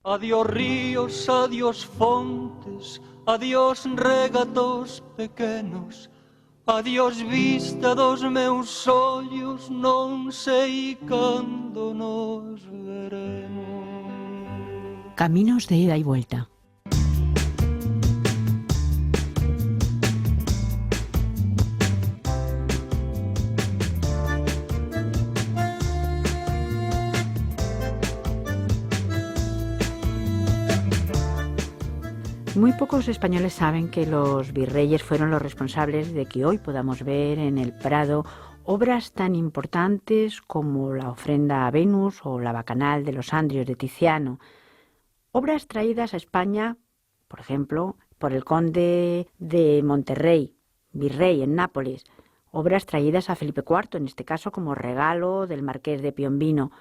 Adiós ríos, adiós fontes, adiós regatos pequenos, adiós vista dos meus ollos, non sei cando nos veremos. Caminos de ida y vuelta. Muy pocos españoles saben que los virreyes fueron los responsables de que hoy podamos ver en el Prado obras tan importantes como la ofrenda a Venus o la Bacanal de los Andrios de Tiziano. Obras traídas a España, por ejemplo, por el conde de Monterrey, virrey en Nápoles. Obras traídas a Felipe IV, en este caso como regalo del marqués de Piombino.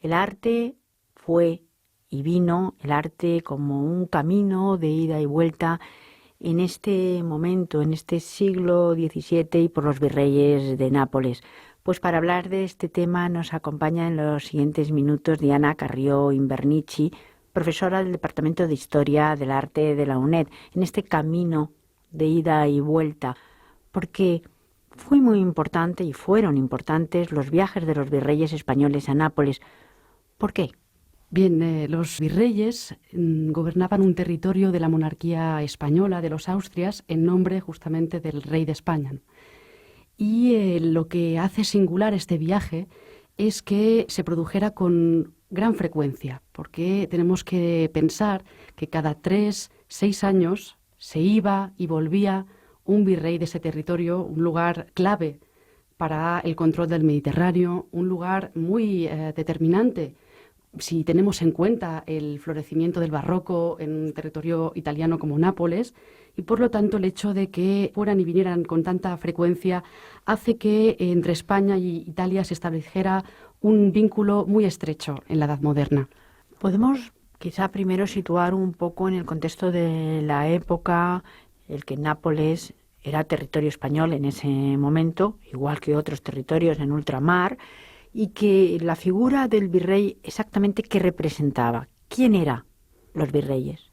El arte fue y vino, el arte como un camino de ida y vuelta en este momento, en este siglo XVII y por los virreyes de Nápoles. Pues para hablar de este tema nos acompaña en los siguientes minutos Diana Carrió Invernici, profesora del Departamento de Historia del Arte de la UNED, en este camino de ida y vuelta, porque fue muy importante y fueron importantes los viajes de los virreyes españoles a Nápoles. ¿Por qué? Bien, los virreyes gobernaban un territorio de la monarquía española, de los Austrias, en nombre justamente del rey de España. Y lo que hace singular este viaje es que se produjera con gran frecuencia, porque tenemos que pensar que cada 3-6 años se iba y volvía un virrey de ese territorio, un lugar clave para el control del Mediterráneo, un lugar muy determinante si tenemos en cuenta el florecimiento del barroco en un territorio italiano como Nápoles, y por lo tanto el hecho de que fueran y vinieran con tanta frecuencia hace que entre España y Italia se estableciera un vínculo muy estrecho en la Edad Moderna. Podemos quizá primero situar un poco en el contexto de la época, el que Nápoles era territorio español en ese momento, igual que otros territorios en ultramar, y que la figura del virrey exactamente qué representaba. ¿Quién eran los virreyes?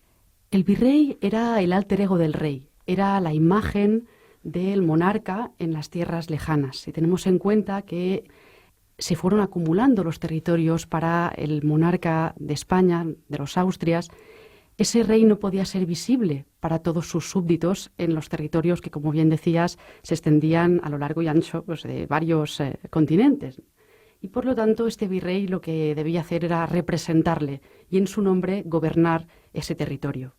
El virrey era el alter ego del rey, era la imagen del monarca en las tierras lejanas. Si tenemos en cuenta que se fueron acumulando los territorios para el monarca de España, de los Austrias, ese rey no podía ser visible para todos sus súbditos en los territorios que, como bien decías, se extendían a lo largo y ancho pues, de varios continentes. Y por lo tanto este virrey lo que debía hacer era representarle y en su nombre gobernar ese territorio.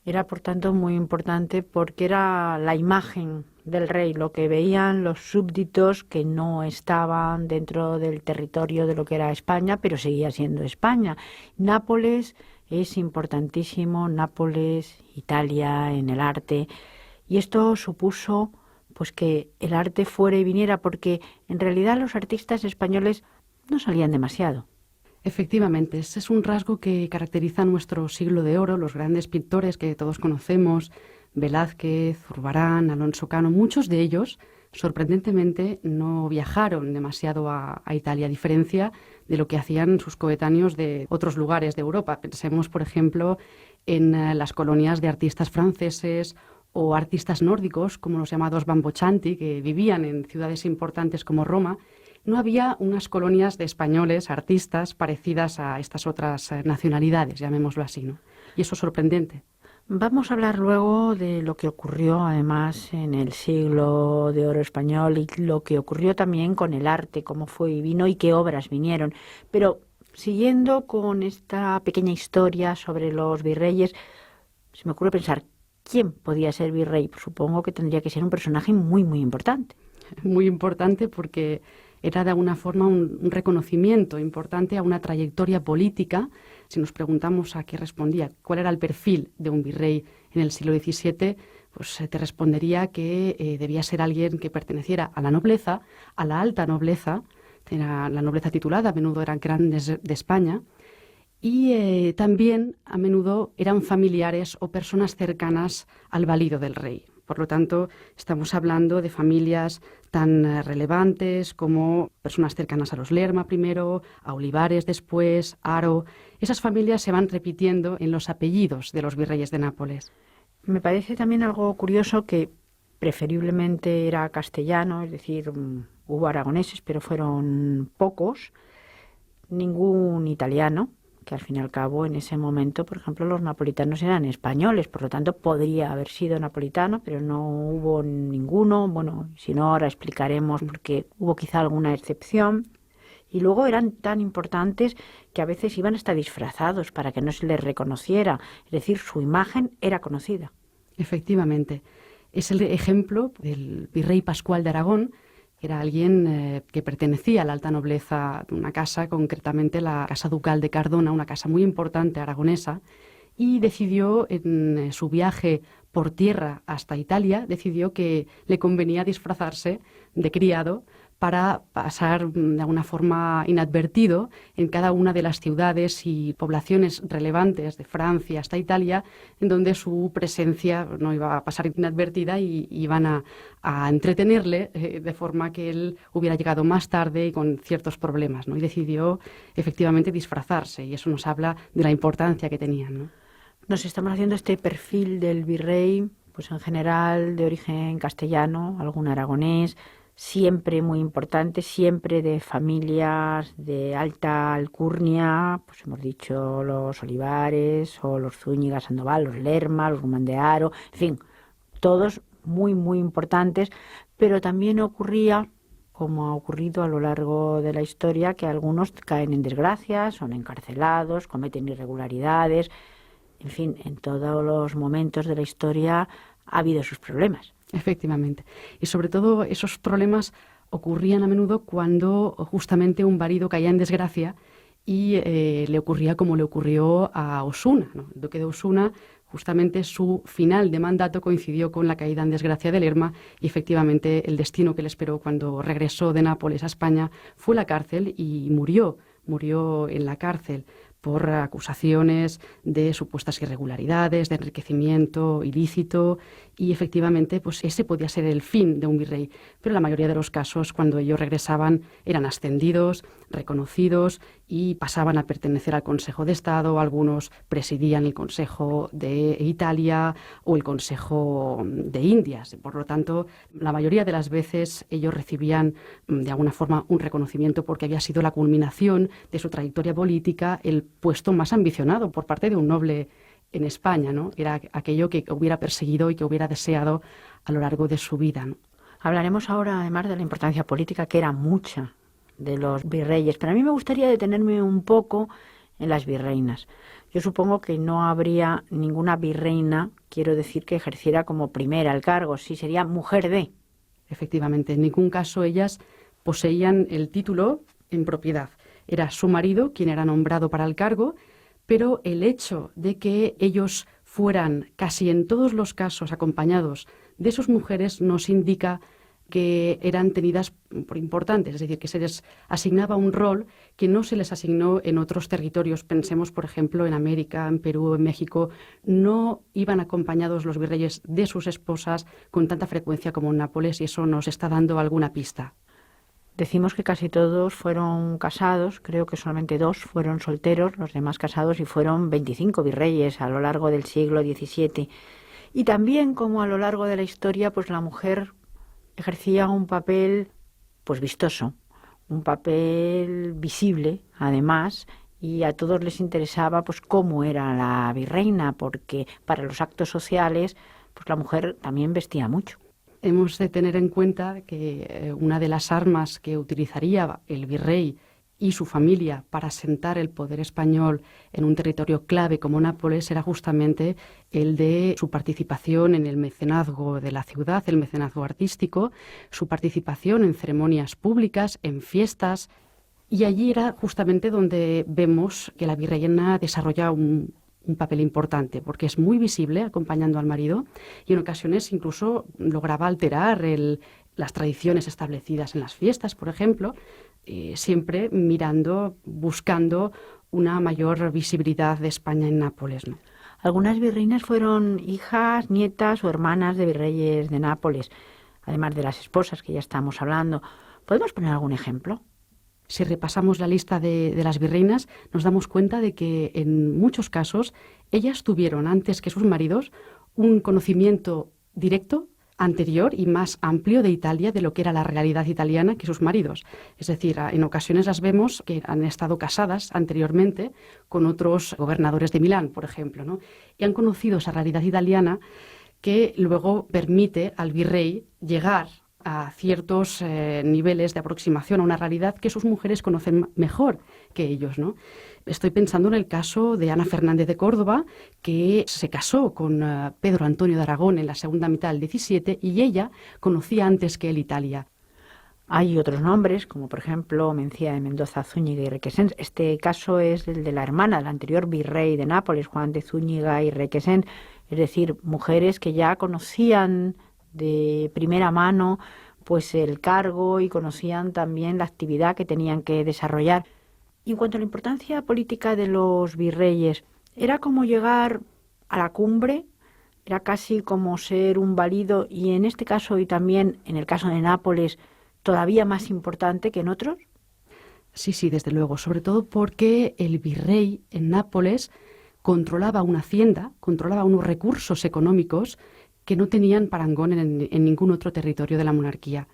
Era por tanto muy importante porque era la imagen del rey, lo que veían los súbditos que no estaban dentro del territorio de lo que era España, pero seguía siendo España. Nápoles es importantísimo, Nápoles, Italia en el arte, y esto supuso pues que el arte fuera y viniera, porque en realidad los artistas españoles no salían demasiado. Efectivamente, ese es un rasgo que caracteriza nuestro siglo de oro, los grandes pintores que todos conocemos, Velázquez, Zurbarán, Alonso Cano, muchos de ellos, sorprendentemente, no viajaron demasiado a Italia, a diferencia de lo que hacían sus coetáneos de otros lugares de Europa. Pensemos, por ejemplo, en las colonias de artistas franceses o artistas nórdicos, como los llamados bambochanti, que vivían en ciudades importantes como Roma. No había unas colonias de españoles, artistas, parecidas a estas otras nacionalidades, llamémoslo así, ¿no? Y eso es sorprendente. Vamos a hablar luego de lo que ocurrió además en el siglo de oro español y lo que ocurrió también con el arte, cómo fue y vino y qué obras vinieron. Pero siguiendo con esta pequeña historia sobre los virreyes, se me ocurre pensar, ¿quién podía ser virrey? Pues supongo que tendría que ser un personaje muy, muy importante. Muy importante porque era de alguna forma un reconocimiento importante a una trayectoria política. Si nos preguntamos a qué respondía, cuál era el perfil de un virrey en el siglo XVII, pues te respondería que debía ser alguien que perteneciera a la nobleza, a la alta nobleza, era la nobleza titulada, a menudo eran grandes de España, y también a menudo eran familiares o personas cercanas al valido del rey. Por lo tanto, estamos hablando de familias tan relevantes como personas cercanas a los Lerma primero, a Olivares después, Haro. Esas familias se van repitiendo en los apellidos de los virreyes de Nápoles. Me parece también algo curioso que preferiblemente era castellano, es decir, hubo aragoneses, pero fueron pocos, ningún italiano, que al fin y al cabo en ese momento, por ejemplo, los napolitanos eran españoles, por lo tanto podría haber sido napolitano, pero no hubo ninguno. Bueno, si no, ahora explicaremos porque hubo quizá alguna excepción. Y luego eran tan importantes que a veces iban hasta disfrazados para que no se les reconociera, es decir, su imagen era conocida. Efectivamente. Es el ejemplo del virrey Pascual de Aragón. Era alguien que pertenecía a la alta nobleza de una casa, concretamente la Casa Ducal de Cardona, una casa muy importante aragonesa, y decidió en su viaje por tierra hasta Italia, decidió que le convenía disfrazarse de criado para pasar de alguna forma inadvertido en cada una de las ciudades y poblaciones relevantes de Francia hasta Italia, en donde su presencia no iba a pasar inadvertida y iban a entretenerle de forma que él hubiera llegado más tarde y con ciertos problemas, ¿no? Y decidió efectivamente disfrazarse, y eso nos habla de la importancia que tenían, ¿no? Nos estamos haciendo este perfil del virrey, pues en general de origen castellano, algún aragonés, siempre muy importante, siempre de familias de alta alcurnia, pues hemos dicho los Olivares o los Zúñiga Sandoval, los Lerma, los Guzmán de Haro, en fin, todos muy, muy importantes, pero también ocurría, como ha ocurrido a lo largo de la historia, que algunos caen en desgracia, son encarcelados, cometen irregularidades, en fin, en todos los momentos de la historia ha habido sus problemas. Efectivamente. Y sobre todo esos problemas ocurrían a menudo cuando justamente un marido caía en desgracia y le ocurría como le ocurrió a Osuna, ¿no? El duque de Osuna, justamente su final de mandato coincidió con la caída en desgracia de Lerma, y efectivamente el destino que le esperó cuando regresó de Nápoles a España fue la cárcel, y murió en la cárcel por acusaciones de supuestas irregularidades, de enriquecimiento ilícito, y efectivamente pues ese podía ser el fin de un virrey. Pero en la mayoría de los casos, cuando ellos regresaban, eran ascendidos, reconocidos y pasaban a pertenecer al Consejo de Estado. Algunos presidían el Consejo de Italia o el Consejo de Indias. Por lo tanto, la mayoría de las veces ellos recibían de alguna forma un reconocimiento porque había sido la culminación de su trayectoria política, el puesto más ambicionado por parte de un noble en España, ¿no? Era aquello que hubiera perseguido y que hubiera deseado a lo largo de su vida, ¿no? Hablaremos ahora además de la importancia política, que era mucha, de los virreyes, pero a mí me gustaría detenerme un poco en las virreinas. Yo supongo que no habría ninguna virreina, quiero decir, que ejerciera como primera el cargo, sí sería mujer de. Efectivamente, en ningún caso ellas poseían el título en propiedad. Era su marido quien era nombrado para el cargo, pero el hecho de que ellos fueran casi en todos los casos acompañados de sus mujeres nos indica que eran tenidas por importantes, es decir, que se les asignaba un rol que no se les asignó en otros territorios. Pensemos, por ejemplo, en América, en Perú, en México, no iban acompañados los virreyes de sus esposas con tanta frecuencia como en Nápoles, y eso nos está dando alguna pista. Decimos que casi todos fueron casados, creo que solamente 2 fueron solteros, los demás casados, y fueron 25 virreyes a lo largo del siglo XVII. Y también, como a lo largo de la historia, pues la mujer ejercía un papel pues vistoso, un papel visible, además, y a todos les interesaba pues cómo era la virreina, porque para los actos sociales pues la mujer también vestía mucho. Hemos de tener en cuenta que una de las armas que utilizaría el virrey y su familia para asentar el poder español en un territorio clave como Nápoles era justamente el de su participación en el mecenazgo de la ciudad, el mecenazgo artístico, su participación en ceremonias públicas, en fiestas, y allí era justamente donde vemos que la virreina desarrolla un papel importante, porque es muy visible acompañando al marido y en ocasiones incluso lograba alterar las tradiciones establecidas en las fiestas, por ejemplo, siempre mirando, buscando una mayor visibilidad de España en Nápoles, ¿no? Algunas virreinas fueron hijas, nietas o hermanas de virreyes de Nápoles, además de las esposas que ya estamos hablando. ¿Podemos poner algún ejemplo? Si repasamos la lista de las virreinas, nos damos cuenta de que en muchos casos ellas tuvieron, antes que sus maridos, un conocimiento directo, anterior y más amplio de Italia, de lo que era la realidad italiana, que sus maridos. Es decir, en ocasiones las vemos que han estado casadas anteriormente con otros gobernadores de Milán, por ejemplo, ¿no? Y han conocido esa realidad italiana que luego permite al virrey llegar a ciertos niveles de aproximación a una realidad que sus mujeres conocen mejor que ellos, ¿no? Estoy pensando en el caso de Ana Fernández de Córdoba, que se casó con Pedro Antonio de Aragón en la segunda mitad del XVII y ella conocía antes que él Italia. Hay otros nombres, como por ejemplo Mencía de Mendoza, Zúñiga y Requesens. Este caso es el de la hermana del anterior virrey de Nápoles, Juan de Zúñiga y Requesens, es decir, mujeres que ya conocían de primera mano pues el cargo y conocían también la actividad que tenían que desarrollar. Y en cuanto a la importancia política de los virreyes, ¿era como llegar a la cumbre? ¿Era casi como ser un valido y en este caso y también en el caso de Nápoles todavía más importante que en otros? Sí, desde luego, sobre todo porque el virrey en Nápoles controlaba una hacienda, controlaba unos recursos económicos que no tenían parangón en ningún otro territorio de la monarquía.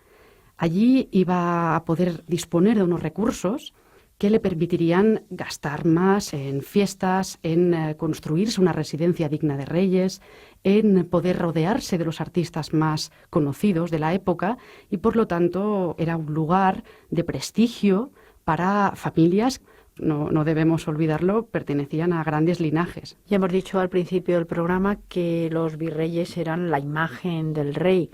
Allí iba a poder disponer de unos recursos que le permitirían gastar más en fiestas, en construirse una residencia digna de reyes, en poder rodearse de los artistas más conocidos de la época y, por lo tanto, era un lugar de prestigio para familias. No debemos olvidarlo, pertenecían a grandes linajes. Ya hemos dicho al principio del programa que los virreyes eran la imagen del rey.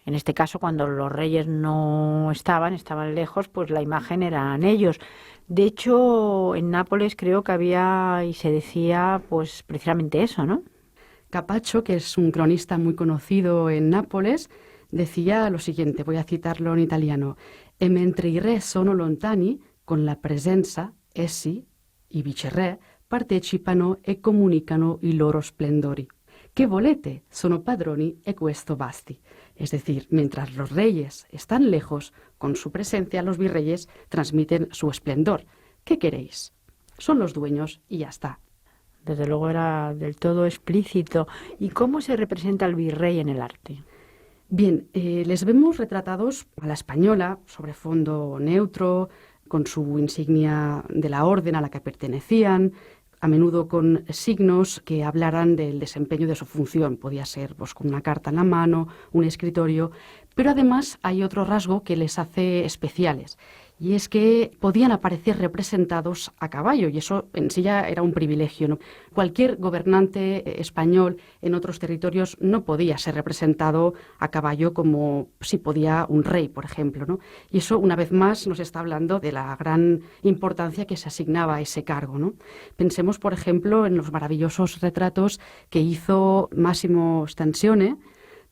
En este caso, cuando los reyes no estaban lejos, pues la imagen eran ellos. De hecho, en Nápoles creo que había y se decía pues precisamente eso, ¿no? Capaccio, que es un cronista muy conocido en Nápoles, decía lo siguiente, voy a citarlo en italiano: «E mentre i re sono lontani, con la presenza, essi, i viceré, partecipano e comunicano i loro splendori. Che volete, sono padroni e questo basti». Es decir, mientras los reyes están lejos, con su presencia los virreyes transmiten su esplendor. ¿Qué queréis? Son los dueños y ya está. Desde luego era del todo explícito. ¿Y cómo se representa al virrey en el arte? Bien, les vemos retratados a la española, sobre fondo neutro, con su insignia de la orden a la que pertenecían, a menudo con signos que hablaran del desempeño de su función. Podía ser pues, con una carta en la mano, un escritorio, pero además hay otro rasgo que les hace especiales, y es que podían aparecer representados a caballo, y eso en sí ya era un privilegio, ¿no? Cualquier gobernante español en otros territorios no podía ser representado a caballo como sí podía un rey, por ejemplo, ¿no? Y eso, una vez más, nos está hablando de la gran importancia que se asignaba a ese cargo, ¿no? Pensemos, por ejemplo, en los maravillosos retratos que hizo Massimo Stanzione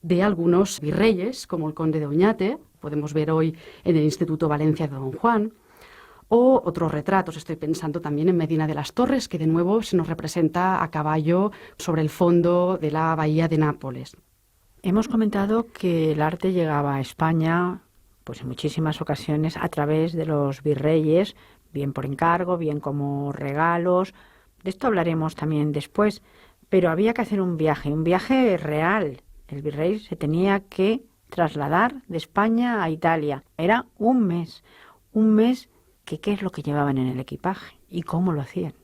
de algunos virreyes, como el conde de Oñate, podemos ver hoy en el Instituto Valencia de Don Juan, o otros retratos. Estoy pensando también en Medina de las Torres, que de nuevo se nos representa a caballo sobre el fondo de la bahía de Nápoles. Hemos comentado que el arte llegaba a España pues en muchísimas ocasiones a través de los virreyes, bien por encargo, bien como regalos. De esto hablaremos también después, pero había que hacer un viaje real. El virrey se tenía que trasladar de España a Italia. Era un mes que ¿qué es lo que llevaban en el equipaje y cómo lo hacían?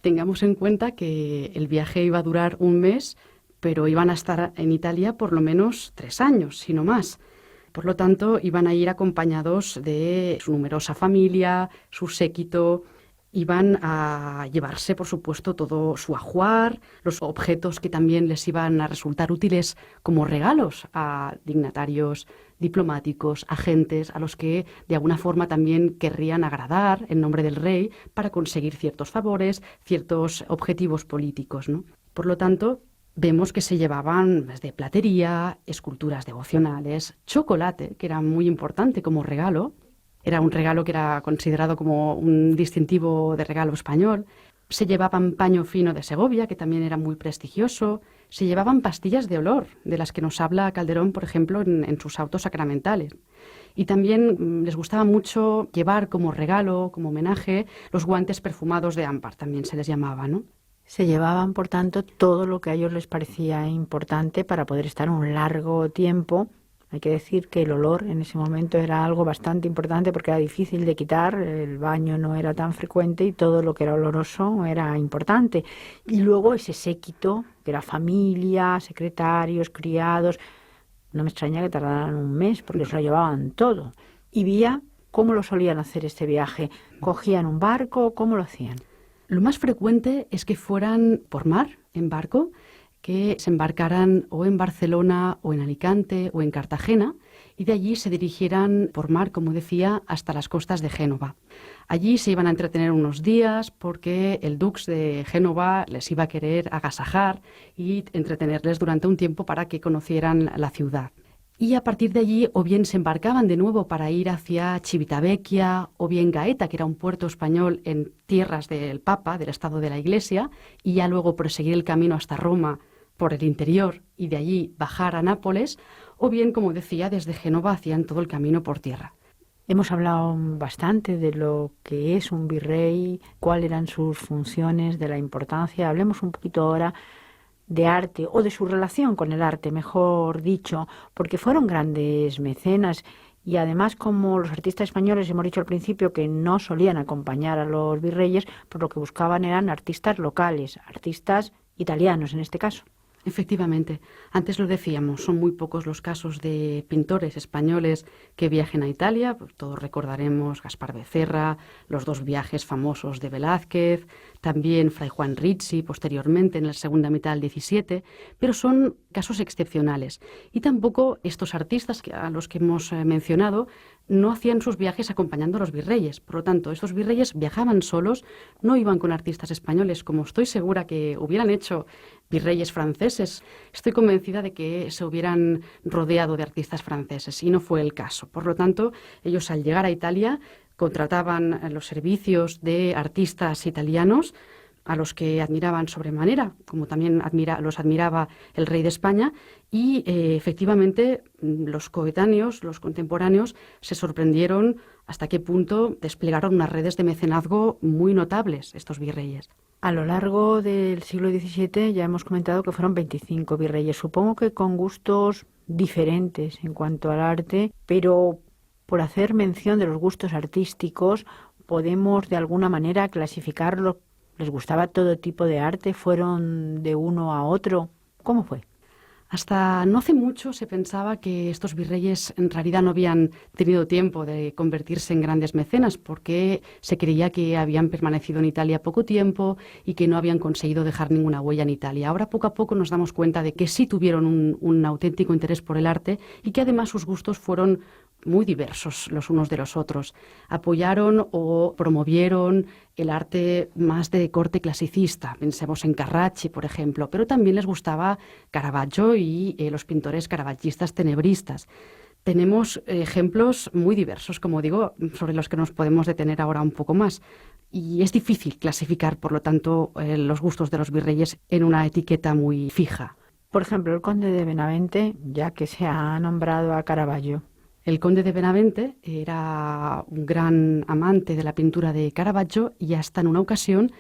Tengamos en cuenta que el viaje iba a durar un mes, pero iban a estar en Italia por lo menos 3 años, si no más. Por lo tanto, iban a ir acompañados de su numerosa familia, su séquito. Iban a llevarse, por supuesto, todo su ajuar, los objetos que también les iban a resultar útiles como regalos a dignatarios diplomáticos, agentes, a los que de alguna forma también querrían agradar en nombre del rey para conseguir ciertos favores, ciertos objetivos políticos, ¿no? Por lo tanto, vemos que se llevaban desde platería, esculturas devocionales, chocolate, que era muy importante como regalo. Era un regalo que era considerado como un distintivo de regalo español. Se llevaban paño fino de Segovia, que también era muy prestigioso. Se llevaban pastillas de olor, de las que nos habla Calderón, por ejemplo, en sus autos sacramentales. Y también les gustaba mucho llevar como regalo, como homenaje, los guantes perfumados de ámbar, también se les llamaba, ¿no? Se llevaban, por tanto, todo lo que a ellos les parecía importante para poder estar un largo tiempo. Hay que decir que el olor en ese momento era algo bastante importante porque era difícil de quitar, el baño no era tan frecuente y todo lo que era oloroso era importante. Y luego ese séquito, que era familia, secretarios, criados. No me extraña que tardaran un mes porque se lo llevaban todo. Y Vía, ¿cómo lo solían hacer este viaje? ¿Cogían un barco? ¿Cómo lo hacían? Lo más frecuente es que fueran por mar, en barco, que se embarcaran o en Barcelona o en Alicante o en Cartagena y de allí se dirigieran por mar, como decía, hasta las costas de Génova. Allí se iban a entretener unos días porque el dux de Génova les iba a querer agasajar y entretenerles durante un tiempo para que conocieran la ciudad. Y a partir de allí o bien se embarcaban de nuevo para ir hacia Civitavecchia o bien Gaeta, que era un puerto español en tierras del Papa, del Estado de la Iglesia, y ya luego proseguir el camino hasta Roma por el interior y de allí bajar a Nápoles, o bien, como decía, desde Génova hacían todo el camino por tierra. Hemos hablado bastante de lo que es un virrey, cuáles eran sus funciones, de la importancia. Hablemos un poquito ahora de arte o de su relación con el arte, mejor dicho, porque fueron grandes mecenas y además, como los artistas españoles, hemos dicho al principio que no solían acompañar a los virreyes, pues lo que buscaban eran artistas locales, artistas italianos en este caso. Efectivamente, antes lo decíamos, son muy pocos los casos de pintores españoles que viajen a Italia. Pues todos recordaremos Gaspar Becerra, los 2 viajes famosos de Velázquez, también Fray Juan Ricci posteriormente en la segunda mitad del XVII, pero son casos excepcionales. Y tampoco estos artistas a los que hemos mencionado no hacían sus viajes acompañando a los virreyes. Por lo tanto, estos virreyes viajaban solos, no iban con artistas españoles, como estoy segura que hubieran hecho virreyes franceses. Estoy convencida de que se hubieran rodeado de artistas franceses y no fue el caso. Por lo tanto, ellos al llegar a Italia contrataban los servicios de artistas italianos a los que admiraban sobremanera, como también los admiraba el rey de España, y efectivamente los coetáneos, los contemporáneos, se sorprendieron hasta qué punto desplegaron unas redes de mecenazgo muy notables estos virreyes. A lo largo del siglo XVII ya hemos comentado que fueron 25 virreyes, supongo que con gustos diferentes en cuanto al arte, pero por hacer mención de los gustos artísticos, podemos de alguna manera clasificarlo. ¿Les gustaba todo tipo de arte? ¿Fueron de uno a otro? ¿Cómo fue? Hasta no hace mucho se pensaba que estos virreyes en realidad no habían tenido tiempo de convertirse en grandes mecenas porque se creía que habían permanecido en Italia poco tiempo y que no habían conseguido dejar ninguna huella en Italia. Ahora poco a poco nos damos cuenta de que sí tuvieron un auténtico interés por el arte y que además sus gustos fueron muy diversos los unos de los otros. Apoyaron o promovieron el arte más de corte clasicista. Pensemos en Carracci, por ejemplo, pero también les gustaba Caravaggio y los pintores caravaggistas tenebristas. Tenemos ejemplos muy diversos, como digo, sobre los que nos podemos detener ahora un poco más. Y es difícil clasificar, por lo tanto, los gustos de los virreyes en una etiqueta muy fija. Por ejemplo, el conde de Benavente, ya que se ha nombrado a Caravaggio. El conde de Benavente era un gran amante de la pintura de Caravaggio y hasta en una ocasión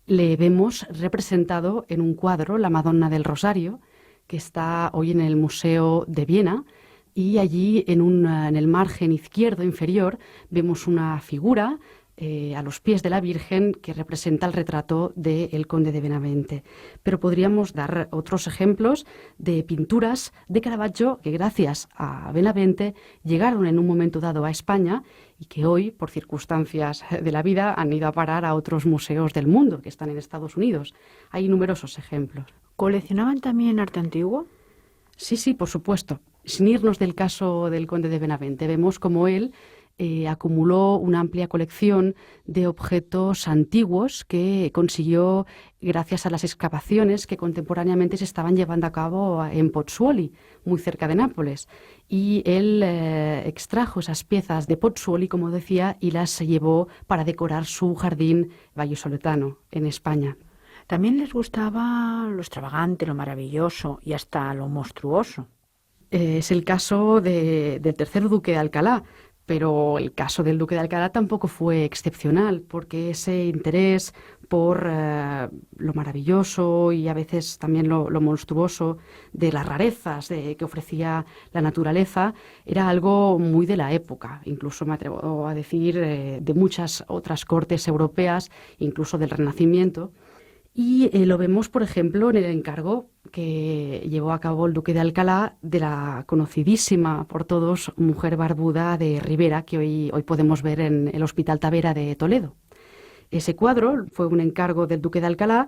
le vemos representado en un cuadro, La Madonna del Rosario, que está hoy en el Museo de Viena, y allí en el margen izquierdo inferior vemos una figura a los pies de la Virgen que representa el retrato del conde de Benavente. Pero podríamos dar otros ejemplos de pinturas de Caravaggio que gracias a Benavente llegaron en un momento dado a España y que hoy, por circunstancias de la vida, han ido a parar a otros museos del mundo que están en Estados Unidos. Hay numerosos ejemplos. ¿Coleccionaban también arte antiguo? Sí, por supuesto. Sin irnos del caso del conde de Benavente, vemos como él acumuló una amplia colección de objetos antiguos que consiguió gracias a las excavaciones que contemporáneamente se estaban llevando a cabo en Pozzuoli, muy cerca de Nápoles. Y él extrajo esas piezas de Pozzuoli, como decía, y las llevó para decorar su jardín vallisoletano en España. También les gustaba lo extravagante, lo maravilloso y hasta lo monstruoso. Es el caso del tercer duque de Alcalá, pero el caso del duque de Alcalá tampoco fue excepcional, porque ese interés por lo maravilloso y a veces también lo monstruoso de las rarezas que ofrecía la naturaleza era algo muy de la época, incluso me atrevo a decir de muchas otras cortes europeas, incluso del Renacimiento. Y lo vemos, por ejemplo, en el encargo que llevó a cabo el duque de Alcalá de la conocidísima por todos Mujer Barbuda de Ribera, que hoy podemos ver en el Hospital Tavera de Toledo. Ese cuadro fue un encargo del duque de Alcalá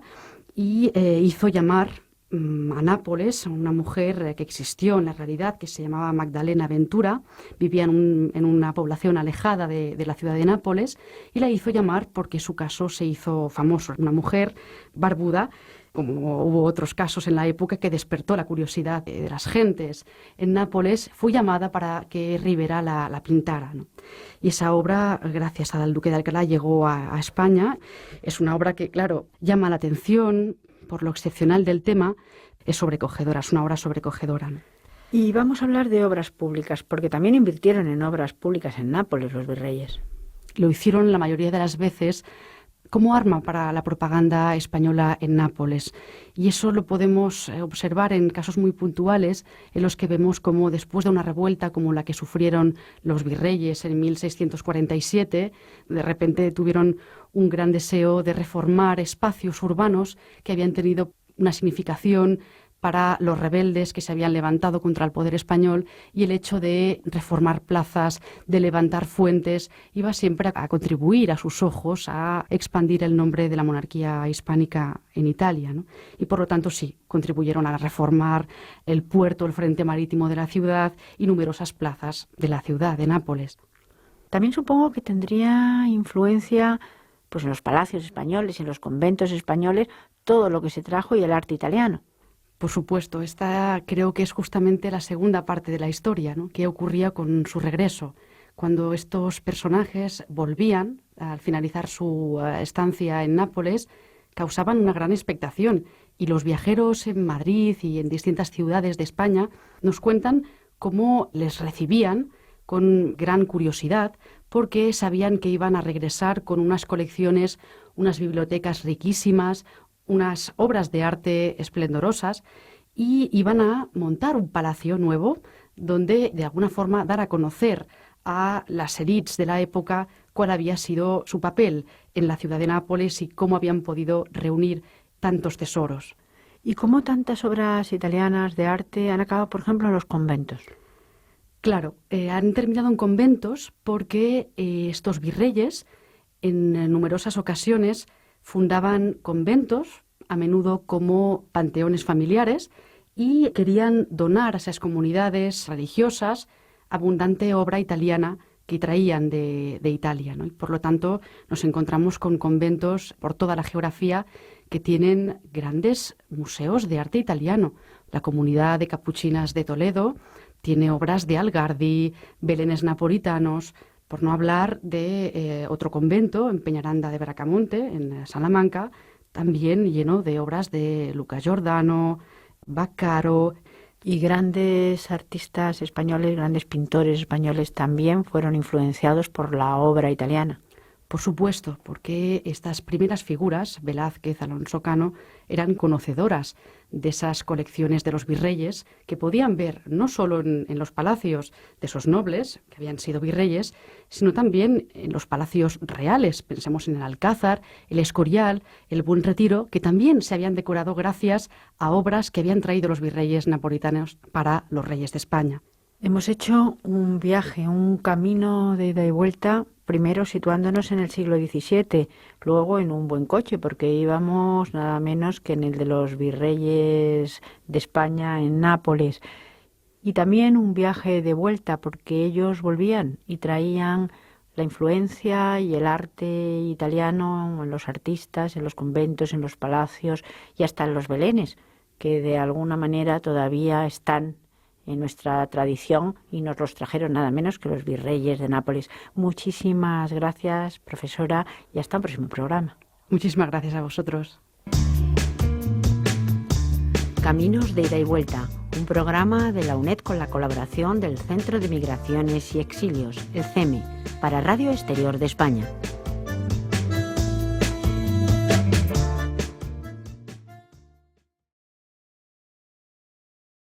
y hizo llamar a Nápoles una mujer que existió en la realidad, que se llamaba Magdalena Ventura, vivía en una población alejada de la ciudad de Nápoles, y la hizo llamar porque su caso se hizo famoso. Una mujer barbuda, como hubo otros casos en la época, que despertó la curiosidad de las gentes en Nápoles, fue llamada para que Ribera la pintara, ¿no? Y esa obra, gracias al duque de Alcalá, llegó a España. Es una obra que, claro, llama la atención por lo excepcional del tema, es sobrecogedora, es una obra sobrecogedora, ¿no? Y vamos a hablar de obras públicas, porque también invirtieron en obras públicas en Nápoles los virreyes. Lo hicieron la mayoría de las veces como arma para la propaganda española en Nápoles. Y eso lo podemos observar en casos muy puntuales en los que vemos como después de una revuelta como la que sufrieron los virreyes en 1647, de repente tuvieron un gran deseo de reformar espacios urbanos que habían tenido una significación para los rebeldes que se habían levantado contra el poder español, y el hecho de reformar plazas, de levantar fuentes, iba siempre a contribuir a sus ojos a expandir el nombre de la monarquía hispánica en Italia, ¿no? Y por lo tanto sí, contribuyeron a reformar el puerto, el frente marítimo de la ciudad y numerosas plazas de la ciudad de Nápoles. También supongo que tendría influencia pues en los palacios españoles y en los conventos españoles todo lo que se trajo y el arte italiano. Por supuesto, esta creo que es justamente la segunda parte de la historia, ¿no? ¿Qué ocurría con su regreso? Cuando estos personajes volvían, al finalizar su estancia en Nápoles, causaban una gran expectación, y los viajeros en Madrid y en distintas ciudades de España nos cuentan cómo les recibían con gran curiosidad, porque sabían que iban a regresar con unas colecciones, unas bibliotecas riquísimas, unas obras de arte esplendorosas, y iban a montar un palacio nuevo donde de alguna forma dar a conocer a las élites de la época cuál había sido su papel en la ciudad de Nápoles y cómo habían podido reunir tantos tesoros. ¿Y cómo tantas obras italianas de arte han acabado, por ejemplo, en los conventos? Claro, han terminado en conventos porque estos virreyes en numerosas ocasiones fundaban conventos, a menudo como panteones familiares, y querían donar a esas comunidades religiosas abundante obra italiana que traían de Italia, ¿no? Y por lo tanto nos encontramos con conventos por toda la geografía que tienen grandes museos de arte italiano. La comunidad de capuchinas de Toledo tiene obras de Algardi, belenes napolitanos, por no hablar de otro convento en Peñaranda de Bracamonte, en Salamanca, también lleno de obras de Luca Giordano, Baccaro. Y grandes artistas españoles, grandes pintores españoles también fueron influenciados por la obra italiana. Por supuesto, porque estas primeras figuras, Velázquez, Alonso Cano, eran conocedoras de esas colecciones de los virreyes que podían ver no solo en los palacios de esos nobles, que habían sido virreyes, sino también en los palacios reales. Pensemos en el Alcázar, el Escorial, el Buen Retiro, que también se habían decorado gracias a obras que habían traído los virreyes napolitanos para los reyes de España. Hemos hecho un viaje, un camino de ida y vuelta, primero situándonos en el siglo XVII, luego en un buen coche, porque íbamos nada menos que en el de los virreyes de España en Nápoles. y también un viaje de vuelta, porque ellos volvían y traían la influencia y el arte italiano en los artistas, en los conventos, en los palacios y hasta en los belenes, que de alguna manera todavía están en nuestra tradición y nos los trajeron nada menos que los virreyes de Nápoles. Muchísimas gracias, profesora, y hasta un próximo programa. Muchísimas gracias a vosotros. Caminos de ida y vuelta, un programa de la UNED con la colaboración del Centro de Migraciones y Exilios, el CEME, para Radio Exterior de España.